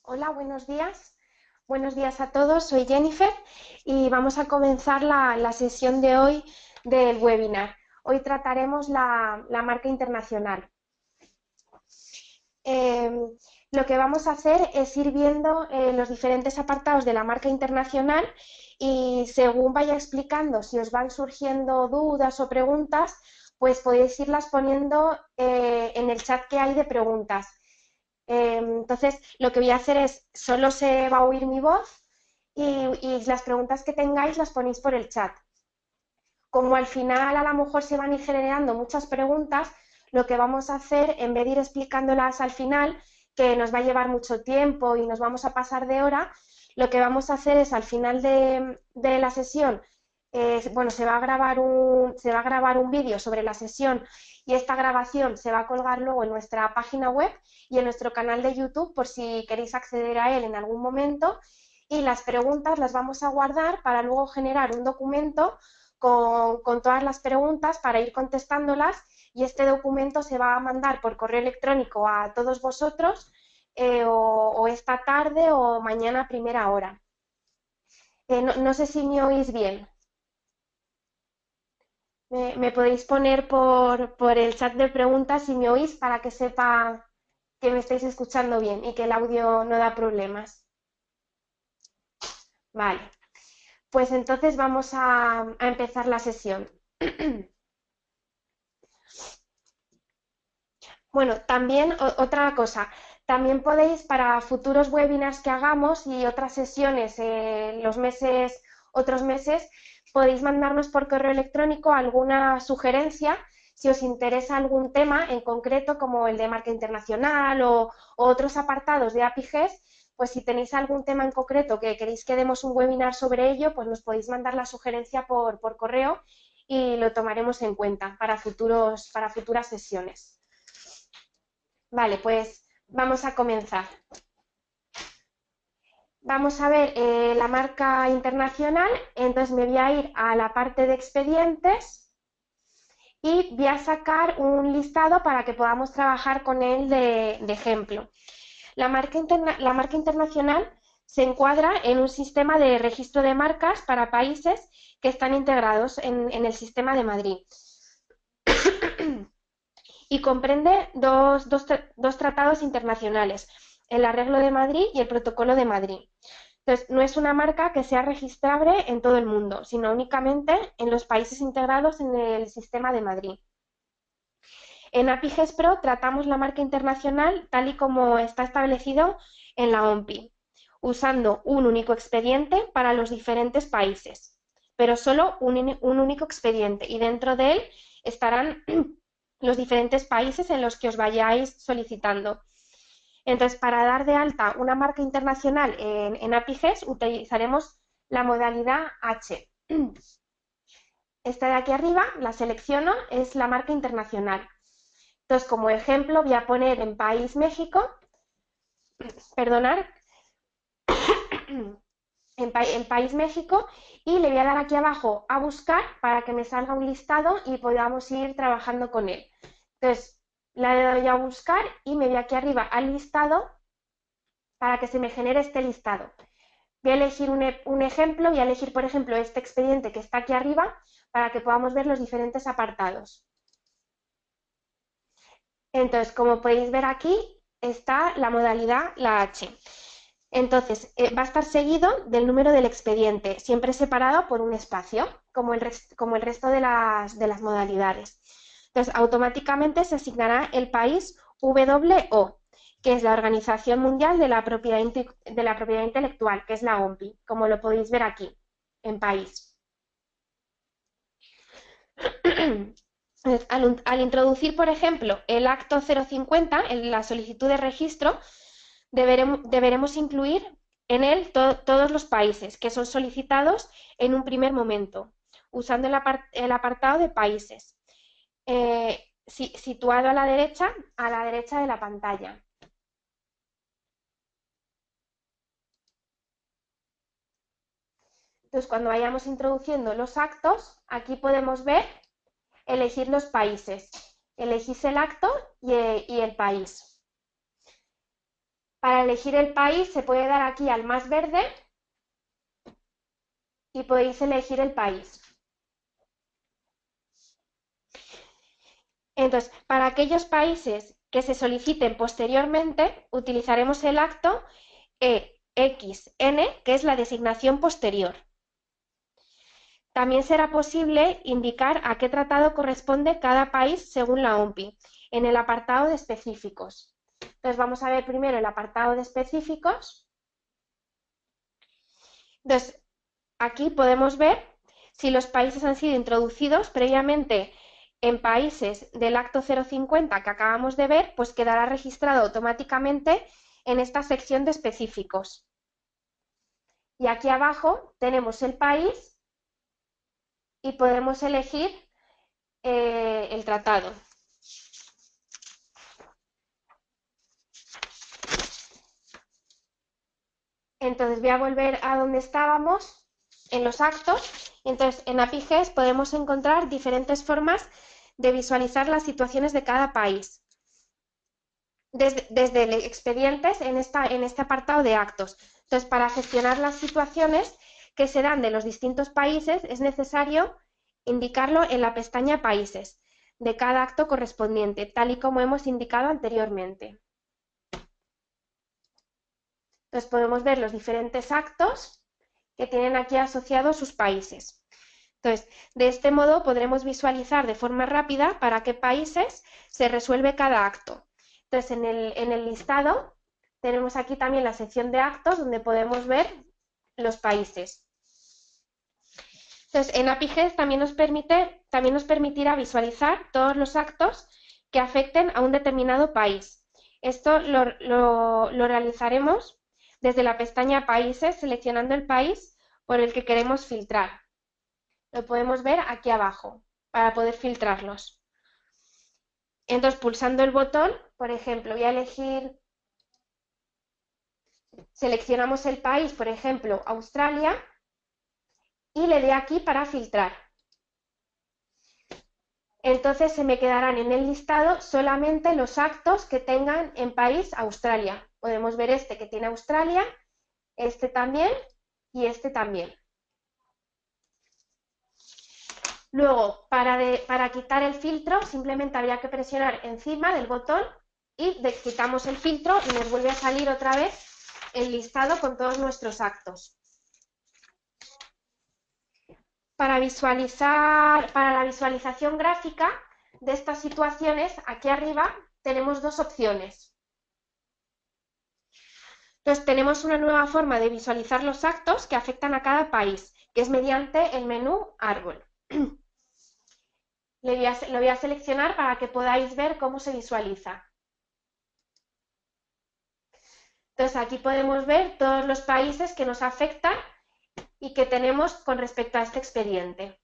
Hola, buenos días. Buenos días a todos, soy Jennifer y vamos a comenzar la sesión de hoy del webinar. Hoy trataremos la marca internacional. Lo que vamos a hacer es ir viendo los diferentes apartados de la marca internacional y según vaya explicando, si os van surgiendo dudas o preguntas, pues podéis irlas poniendo en el chat que hay de preguntas. Entonces, lo que voy a hacer es, solo se va a oír mi voz y las preguntas que tengáis las ponéis por el chat. Como al final a lo mejor se van a ir generando muchas preguntas, lo que vamos a hacer, en vez de ir explicándolas al final, que nos va a llevar mucho tiempo y nos vamos a pasar de hora, lo que vamos a hacer es al final de la sesión, bueno, se va a grabar un vídeo sobre la sesión y esta grabación se va a colgar luego en nuestra página web y en nuestro canal de YouTube por si queréis acceder a él en algún momento, y las preguntas las vamos a guardar para luego generar un documento con todas las preguntas para ir contestándolas, y este documento se va a mandar por correo electrónico a todos vosotros o esta tarde o mañana a primera hora. No sé si me oís bien. Me podéis poner por el chat de preguntas si me oís para que sepa que me estáis escuchando bien y que el audio no da problemas. Vale, pues entonces vamos a empezar la sesión. Bueno, también otra cosa, también podéis para futuros webinars que hagamos y otras sesiones otros meses, podéis mandarnos por correo electrónico alguna sugerencia si os interesa algún tema en concreto como el de marca internacional o otros apartados de APIGES. Pues si tenéis algún tema en concreto que queréis que demos un webinar sobre ello, pues nos podéis mandar la sugerencia por correo y lo tomaremos en cuenta para futuras sesiones. Vale, pues vamos a comenzar. Vamos a ver la marca internacional, entonces me voy a ir a la parte de expedientes y voy a sacar un listado para que podamos trabajar con él de ejemplo. La marca internacional se encuadra en un sistema de registro de marcas para países que están integrados en el sistema de Madrid. Y comprende dos tratados internacionales, el Arreglo de Madrid y el Protocolo de Madrid. Entonces, no es una marca que sea registrable en todo el mundo, sino únicamente en los países integrados en el sistema de Madrid. En APIGES Pro tratamos la marca internacional tal y como está establecido en la OMPI, usando un único expediente para los diferentes países, pero solo un único expediente, y dentro de él estarán los diferentes países en los que os vayáis solicitando. Entonces, para dar de alta una marca internacional en APIGES utilizaremos la modalidad H. Esta de aquí arriba, la selecciono, es la marca internacional. Entonces, como ejemplo, voy a poner en país México, perdonar, en país México, y le voy a dar aquí abajo a buscar para que me salga un listado y podamos ir trabajando con él. Entonces, le doy a buscar y me voy aquí arriba al listado para que se me genere este listado. Voy a elegir un ejemplo, voy a elegir, por ejemplo, este expediente que está aquí arriba para que podamos ver los diferentes apartados. Entonces, como podéis ver aquí, está la modalidad, la H. Entonces, va a estar seguido del número del expediente, siempre separado por un espacio, como el resto de las modalidades. Entonces, automáticamente se asignará el país WO, que es la Organización Mundial de la Propiedad Intelectual, que es la OMPI, como lo podéis ver aquí, en país. Al introducir, por ejemplo, el acto 050, en la solicitud de registro, deberemos incluir en él todos los países que son solicitados en un primer momento, usando el apartado de países, situado a la derecha de la pantalla. Entonces, cuando vayamos introduciendo los actos, aquí podemos ver, elegir los países. Elegís el acto y el país. Para elegir el país se puede dar aquí al más verde y podéis elegir el país. Entonces, para aquellos países que se soliciten posteriormente, utilizaremos el acto EXN, que es la designación posterior. También será posible indicar a qué tratado corresponde cada país según la OMPI, en el apartado de específicos. Entonces vamos a ver primero el apartado de específicos. Entonces, aquí podemos ver si los países han sido introducidos previamente en países del acto 050 que acabamos de ver, pues quedará registrado automáticamente en esta sección de específicos. Y aquí abajo tenemos el país y podemos elegir el tratado. Entonces voy a volver a donde estábamos, en los actos. Entonces en APIGES podemos encontrar diferentes formas de visualizar las situaciones de cada país. Desde expedientes en este apartado de actos. Entonces, para gestionar las situaciones que se dan de los distintos países, es necesario indicarlo en la pestaña Países de cada acto correspondiente, tal y como hemos indicado anteriormente. Entonces, podemos ver los diferentes actos que tienen aquí asociados sus países. Entonces, de este modo podremos visualizar de forma rápida para qué países se resuelve cada acto. Entonces, en el listado tenemos aquí también la sección de actos donde podemos ver los países. Entonces, en APIGES también nos permitirá visualizar todos los actos que afecten a un determinado país. Esto lo realizaremos desde la pestaña Países, seleccionando el país por el que queremos filtrar. Lo podemos ver aquí abajo para poder filtrarlos. Entonces, pulsando el botón, por ejemplo, voy a elegir, seleccionamos el país, por ejemplo, Australia, y le doy aquí para filtrar. Entonces se me quedarán en el listado solamente los actos que tengan en país Australia. Podemos ver este que tiene Australia, este también y este también. Luego, para quitar el filtro, simplemente habría que presionar encima del botón y quitamos el filtro y nos vuelve a salir otra vez el listado con todos nuestros actos. Para la visualización gráfica de estas situaciones, aquí arriba tenemos dos opciones. Entonces, tenemos una nueva forma de visualizar los actos que afectan a cada país, que es mediante el menú Árbol. Lo voy a seleccionar para que podáis ver cómo se visualiza. Entonces, aquí podemos ver todos los países que nos afectan y que tenemos con respecto a este expediente.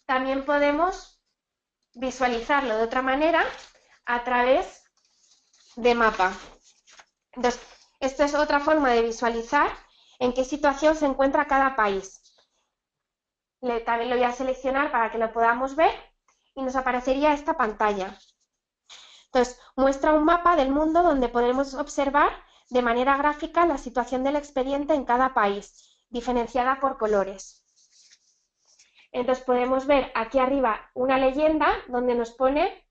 También podemos visualizarlo de otra manera a través de mapa. Entonces, esta es otra forma de visualizar en qué situación se encuentra cada país. También lo voy a seleccionar para que lo podamos ver y nos aparecería esta pantalla. Entonces, muestra un mapa del mundo donde podemos observar de manera gráfica la situación del expediente en cada país, diferenciada por colores. Entonces, podemos ver aquí arriba una leyenda donde nos pone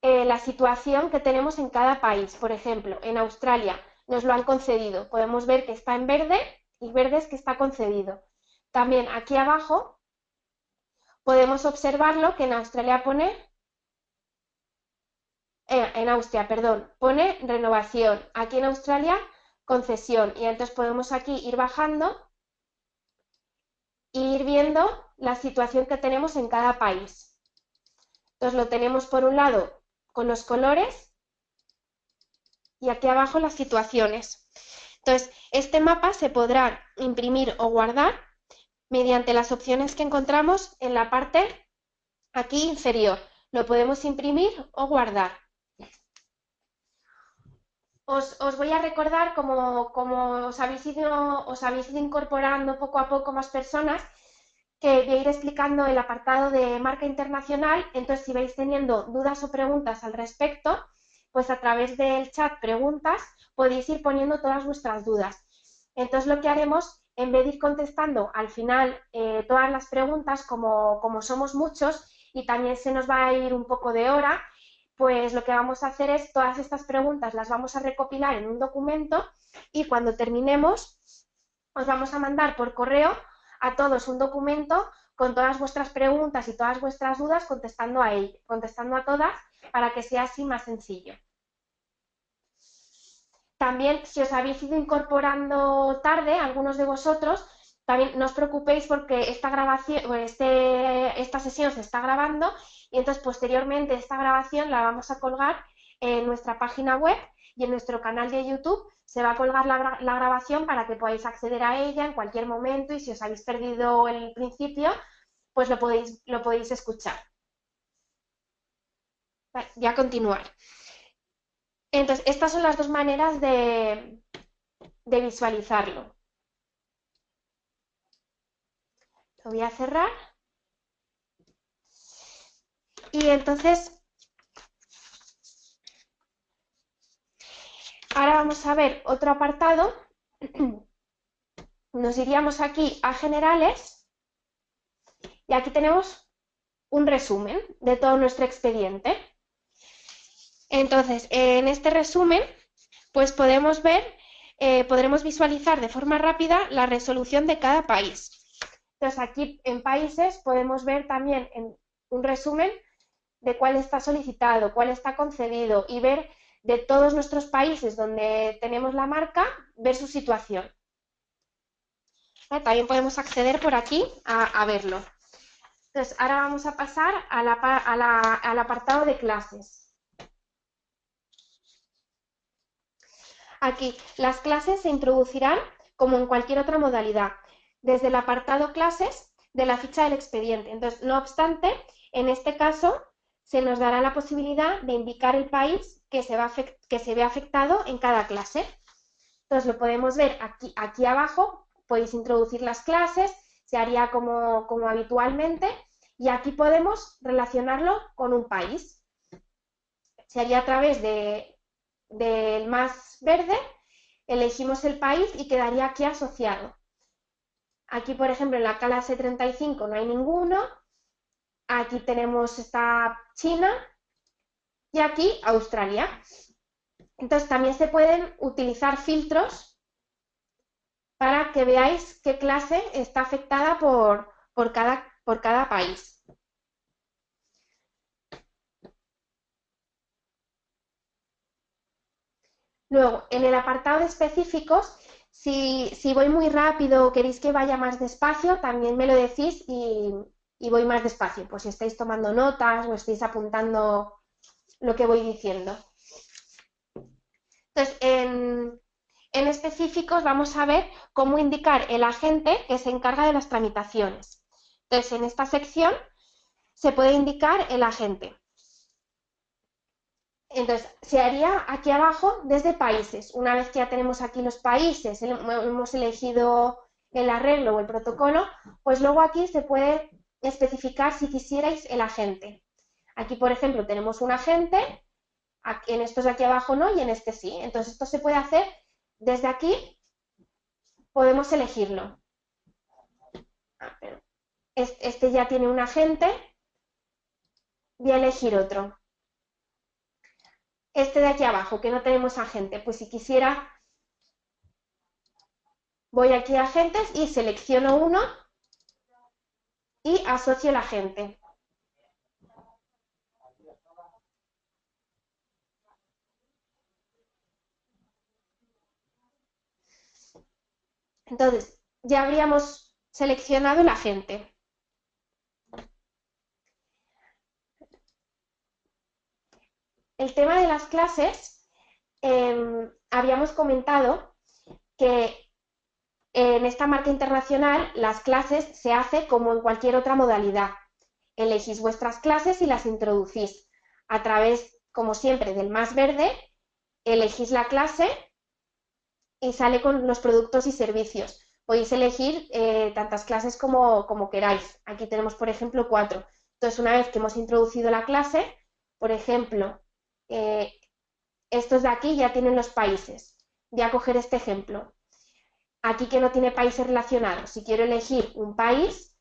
la situación que tenemos en cada país. Por ejemplo, en Australia nos lo han concedido. Podemos ver que está en verde y verde es que está concedido. También aquí abajo podemos observarlo que en Australia pone, en Austria, perdón, pone renovación. Aquí en Australia, concesión. Y entonces podemos aquí ir bajando e ir viendo la situación que tenemos en cada país. Entonces lo tenemos por un lado con los colores y aquí abajo las situaciones. Entonces, este mapa se podrá imprimir o guardar mediante las opciones que encontramos en la parte aquí inferior. Lo podemos imprimir o guardar. Os voy a recordar, como os habéis ido incorporando poco a poco más personas, que voy a ir explicando el apartado de marca internacional. Entonces, si vais teniendo dudas o preguntas al respecto, pues a través del chat preguntas podéis ir poniendo todas vuestras dudas. Entonces lo que haremos, en vez de ir contestando al final todas las preguntas, como somos muchos y también se nos va a ir un poco de hora, pues lo que vamos a hacer es todas estas preguntas las vamos a recopilar en un documento y cuando terminemos os vamos a mandar por correo a todos un documento con todas vuestras preguntas y todas vuestras dudas contestando a todas para que sea así más sencillo. También, si os habéis ido incorporando tarde, algunos de vosotros, también no os preocupéis porque esta grabación, esta sesión se está grabando y entonces posteriormente esta grabación la vamos a colgar en nuestra página web y en nuestro canal de YouTube se va a colgar la grabación para que podáis acceder a ella en cualquier momento y si os habéis perdido el principio, pues lo podéis escuchar. Vale, voy a continuar. Entonces, estas son las dos maneras de visualizarlo. Lo voy a cerrar. Y entonces, ahora vamos a ver otro apartado. Nos iríamos aquí a generales y aquí tenemos un resumen de todo nuestro expediente. Entonces, en este resumen, pues podemos ver, podremos visualizar de forma rápida la resolución de cada país. Entonces, aquí en países podemos ver también un resumen de cuál está solicitado, cuál está concedido y ver de todos nuestros países donde tenemos la marca, ver su situación. También podemos acceder por aquí a verlo. Entonces, ahora vamos a pasar al apartado de clases. Aquí, las clases se introducirán como en cualquier otra modalidad, desde el apartado clases de la ficha del expediente. Entonces, no obstante, en este caso se nos dará la posibilidad de indicar el país que se ve afectado en cada clase. Entonces, lo podemos ver aquí abajo, podéis introducir las clases, se haría como habitualmente, y aquí podemos relacionarlo con un país. Se haría a través del más verde, elegimos el país y quedaría aquí asociado. Aquí, por ejemplo, en la clase 35 no hay ninguno, aquí tenemos esta China y aquí Australia. Entonces también se pueden utilizar filtros para que veáis qué clase está afectada por cada país. Luego, en el apartado de específicos, si voy muy rápido o queréis que vaya más despacio, también me lo decís y voy más despacio, pues si estáis tomando notas o estáis apuntando lo que voy diciendo. Entonces, en específicos vamos a ver cómo indicar el agente que se encarga de las tramitaciones. Entonces, en esta sección se puede indicar el agente. Entonces, se haría aquí abajo desde países. Una vez que ya tenemos aquí los países, hemos elegido el arreglo o el protocolo, pues luego aquí se puede especificar si quisierais el agente. Aquí, por ejemplo, tenemos un agente, en estos de aquí abajo no y en este sí. Entonces, esto se puede hacer desde aquí, podemos elegirlo. Este ya tiene un agente, voy a elegir otro. Este de aquí abajo, que no tenemos agente, pues si quisiera, voy aquí a agentes y selecciono uno y asocio el agente. Entonces, ya habríamos seleccionado el agente. El tema de las clases, habíamos comentado que en esta marca internacional las clases se hace como en cualquier otra modalidad. Elegís vuestras clases y las introducís a través, como siempre, del más verde, elegís la clase y sale con los productos y servicios. Podéis elegir tantas clases como queráis. Aquí tenemos, por ejemplo, 4. Entonces, una vez que hemos introducido la clase, por ejemplo, Estos de aquí ya tienen los países. Voy a coger este ejemplo. Aquí que no tiene países relacionados. Si quiero elegir un país,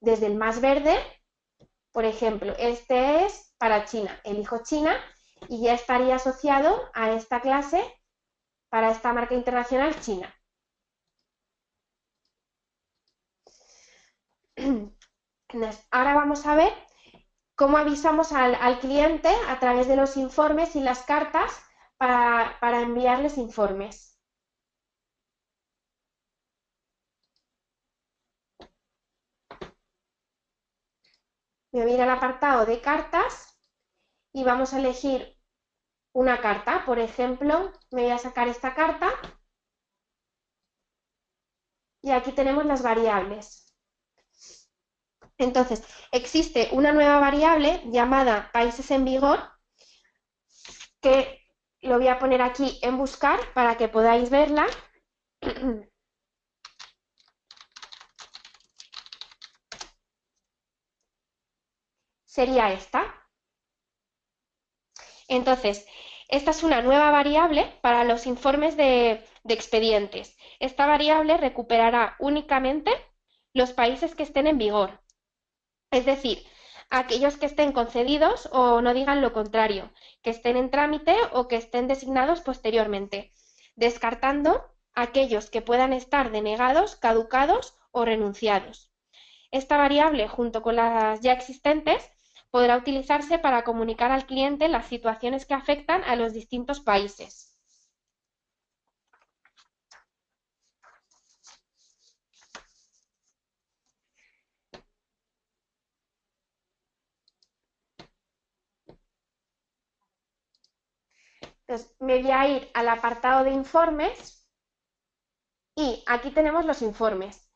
desde el más verde, por ejemplo, este es para China. Elijo China y ya estaría asociado a esta clase para esta marca internacional China. Ahora vamos a ver cómo avisamos al cliente a través de los informes y las cartas para enviarles informes. Me voy a ir al apartado de cartas y vamos a elegir una carta. Por ejemplo, me voy a sacar esta carta y aquí tenemos las variables. Entonces, existe una nueva variable llamada países en vigor que lo voy a poner aquí en buscar para que podáis verla. Sería esta. Entonces, esta es una nueva variable para los informes de expedientes. Esta variable recuperará únicamente los países que estén en vigor. Es decir, aquellos que estén concedidos o no digan lo contrario, que estén en trámite o que estén designados posteriormente, descartando aquellos que puedan estar denegados, caducados o renunciados. Esta variable, junto con las ya existentes, podrá utilizarse para comunicar al cliente las situaciones que afectan a los distintos países. Entonces, me voy a ir al apartado de informes y aquí tenemos los informes.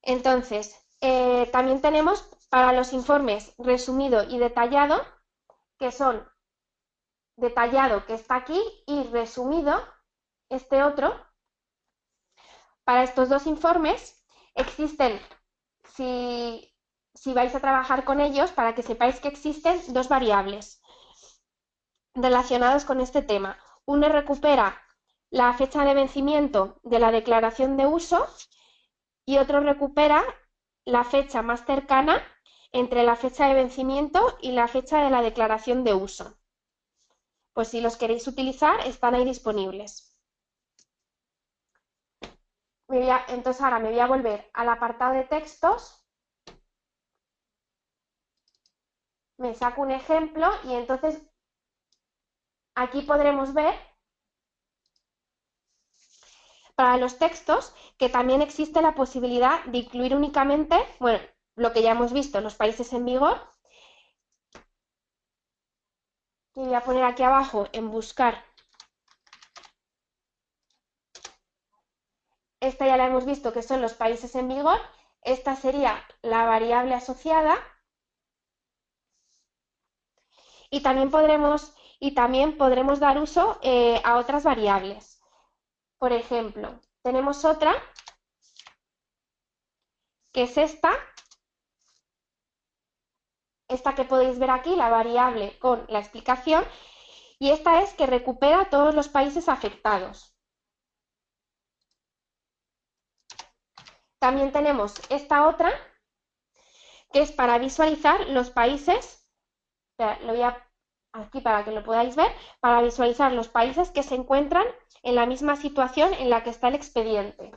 Entonces, también tenemos para los informes resumido y detallado, que son detallado, que está aquí, y resumido, este otro. Para estos dos informes existen, si vais a trabajar con ellos, para que sepáis que existen dos variables relacionadas con este tema. Uno recupera la fecha de vencimiento de la declaración de uso y otro recupera la fecha más cercana entre la fecha de vencimiento y la fecha de la declaración de uso. Pues si los queréis utilizar, están ahí disponibles. Entonces ahora me voy a volver al apartado de textos, me saco un ejemplo y entonces aquí podremos ver para los textos que también existe la posibilidad de incluir únicamente, bueno, lo que ya hemos visto, los países en vigor. Y voy a poner aquí abajo en buscar. Esta ya la hemos visto que son los países en vigor. Esta sería la variable asociada. Y también podremos dar uso a otras variables. Por ejemplo, tenemos otra, que es esta que podéis ver aquí, la variable con la explicación, y esta es que recupera todos los países afectados. También tenemos esta otra, que es para visualizar los países, lo voy a aquí para que lo podáis ver, para visualizar los países que se encuentran en la misma situación en la que está el expediente.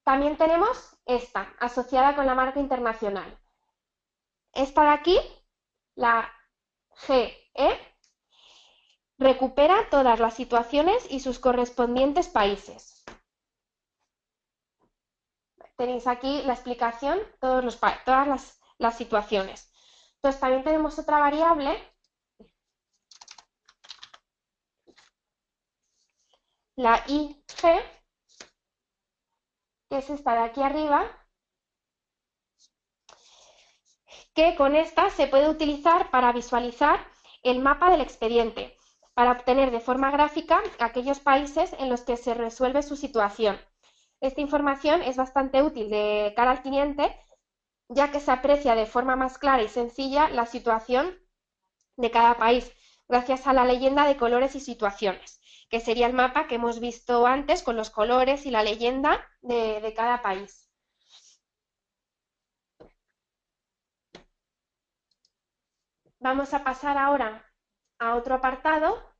También tenemos esta, asociada con la marca internacional. Esta de aquí, la GE, recupera todas las situaciones y sus correspondientes países. Tenéis aquí la explicación, todas las situaciones. Entonces también tenemos otra variable, la IG, que es esta de aquí arriba, que con esta se puede utilizar para visualizar el mapa del expediente, para obtener de forma gráfica aquellos países en los que se resuelve su situación. Esta información es bastante útil de cara al cliente, ya que se aprecia de forma más clara y sencilla la situación de cada país, gracias a la leyenda de colores y situaciones, que sería el mapa que hemos visto antes con los colores y la leyenda de cada país. Vamos a pasar ahora a otro apartado.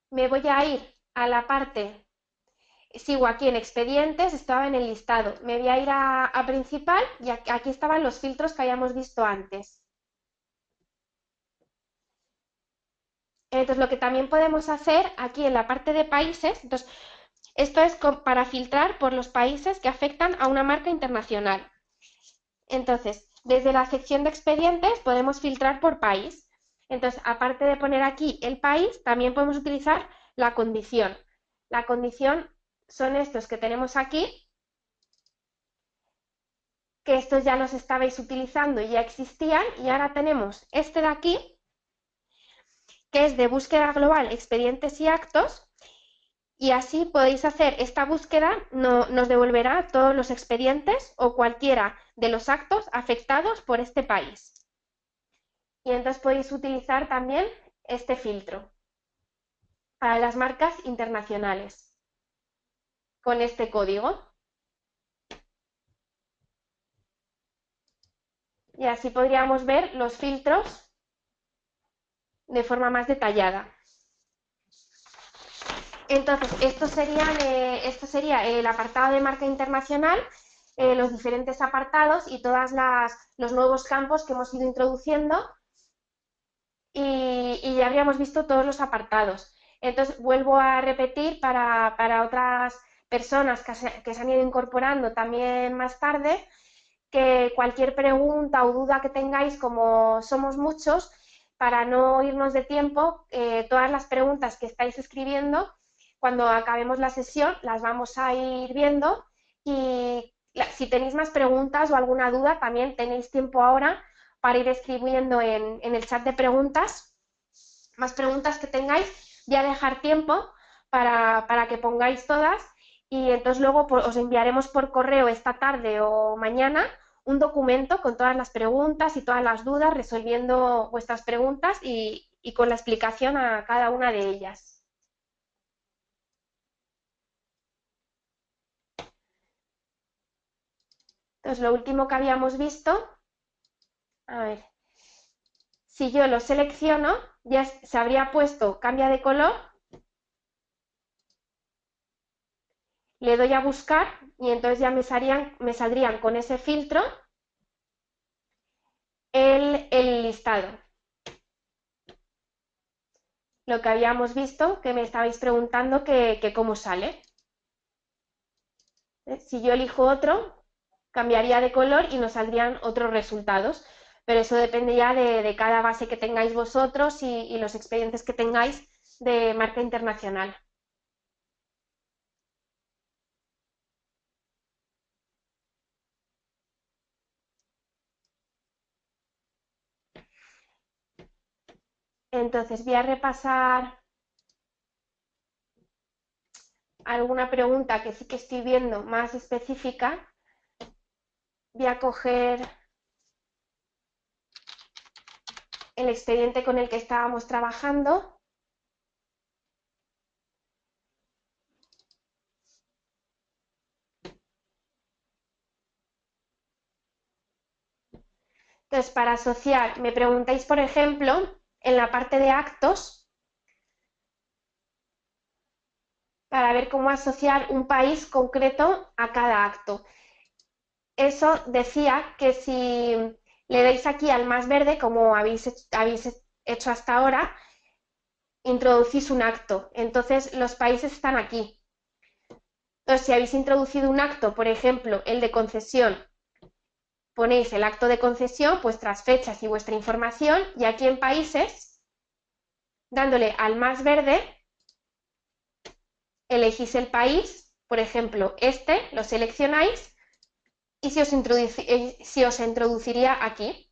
Me voy a ir a la parte, sigo aquí en expedientes, estaba en el listado, me voy a ir a principal y aquí estaban los filtros que habíamos visto antes. Entonces, lo que también podemos hacer aquí en la parte de países, entonces, esto es para filtrar por los países que afectan a una marca internacional. Entonces, desde la sección de expedientes podemos filtrar por país. Entonces, aparte de poner aquí el país, también podemos utilizar la condición. La condición son estos que tenemos aquí, que estos ya los estabais utilizando y ya existían, y ahora tenemos este de aquí, que es de búsqueda global, expedientes y actos, y así podéis hacer esta búsqueda, nos devolverá todos los expedientes o cualquiera de los actos afectados por este país. Y entonces podéis utilizar también este filtro para las marcas internacionales con este código. Y así podríamos ver los filtros de forma más detallada. Entonces, esto sería el apartado de marca internacional, los diferentes apartados y todos los nuevos campos que hemos ido introduciendo, y ya habríamos visto todos los apartados. Entonces, vuelvo a repetir para otras personas que se han ido incorporando también más tarde, que cualquier pregunta o duda que tengáis, como somos muchos, para no irnos de tiempo, todas las preguntas que estáis escribiendo, cuando acabemos la sesión, las vamos a ir viendo, y si tenéis más preguntas o alguna duda, también tenéis tiempo ahora para ir escribiendo en el chat de preguntas, más preguntas que tengáis, voy a dejar tiempo para que pongáis todas, y entonces luego os enviaremos por correo esta tarde o mañana un documento con todas las preguntas y todas las dudas, resolviendo vuestras preguntas y con la explicación a cada una de ellas. Entonces, lo último que habíamos visto, a ver, si yo lo selecciono, ya se habría puesto cambia de color, le doy a buscar y entonces ya me saldrían con ese filtro el listado. Lo que habíamos visto, que me estabais preguntando que cómo sale. Si yo elijo otro, cambiaría de color y nos saldrían otros resultados, pero eso depende ya de cada base que tengáis vosotros y los expedientes que tengáis de marca internacional. Entonces voy a repasar alguna pregunta que sí que estoy viendo más específica. Voy a coger el expediente con el que estábamos trabajando. Entonces, para asociar, me preguntáis, por ejemplo, en la parte de actos, para ver cómo asociar un país concreto a cada acto. Eso decía que si le dais aquí al más verde, como habéis hecho hasta ahora, introducís un acto. Entonces, los países están aquí. Entonces, si habéis introducido un acto, por ejemplo, el de concesión, ponéis el acto de concesión, vuestras fechas y vuestra información, y aquí en países, dándole al más verde, elegís el país, por ejemplo, este, lo seleccionáis, y se os introduciría aquí.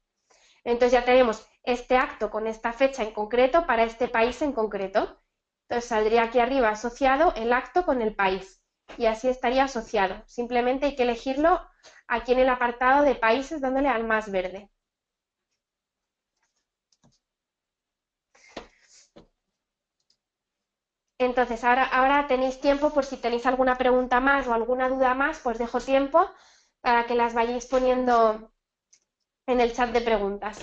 Entonces ya tenemos este acto con esta fecha en concreto para este país en concreto. Entonces saldría aquí arriba asociado el acto con el país. y así estaría asociado. Simplemente hay que elegirlo aquí en el apartado de países dándole al más verde. Entonces, ahora tenéis tiempo por si tenéis alguna pregunta más o alguna duda más, pues dejo tiempo para que las vayáis poniendo en el chat de preguntas.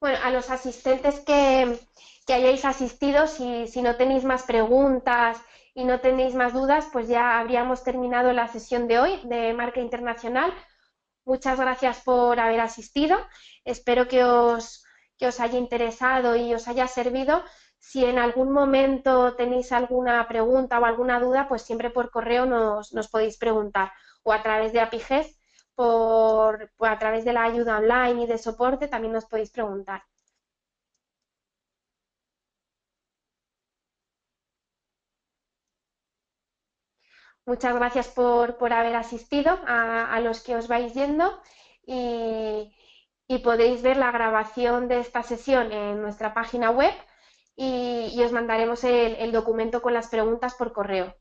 Bueno, a los asistentes que hayáis asistido, si no tenéis más preguntas y no tenéis más dudas, pues ya habríamos terminado la sesión de hoy de Marca Internacional. Muchas gracias por haber asistido. Espero que os haya interesado y os haya servido. Si en algún momento tenéis alguna pregunta o alguna duda, pues siempre por correo nos podéis preguntar o a través de APIGES, a través de la ayuda online y de soporte también nos podéis preguntar. Muchas gracias por haber asistido a los que os vais yendo y podéis ver la grabación de esta sesión en nuestra página web y os mandaremos el documento con las preguntas por correo.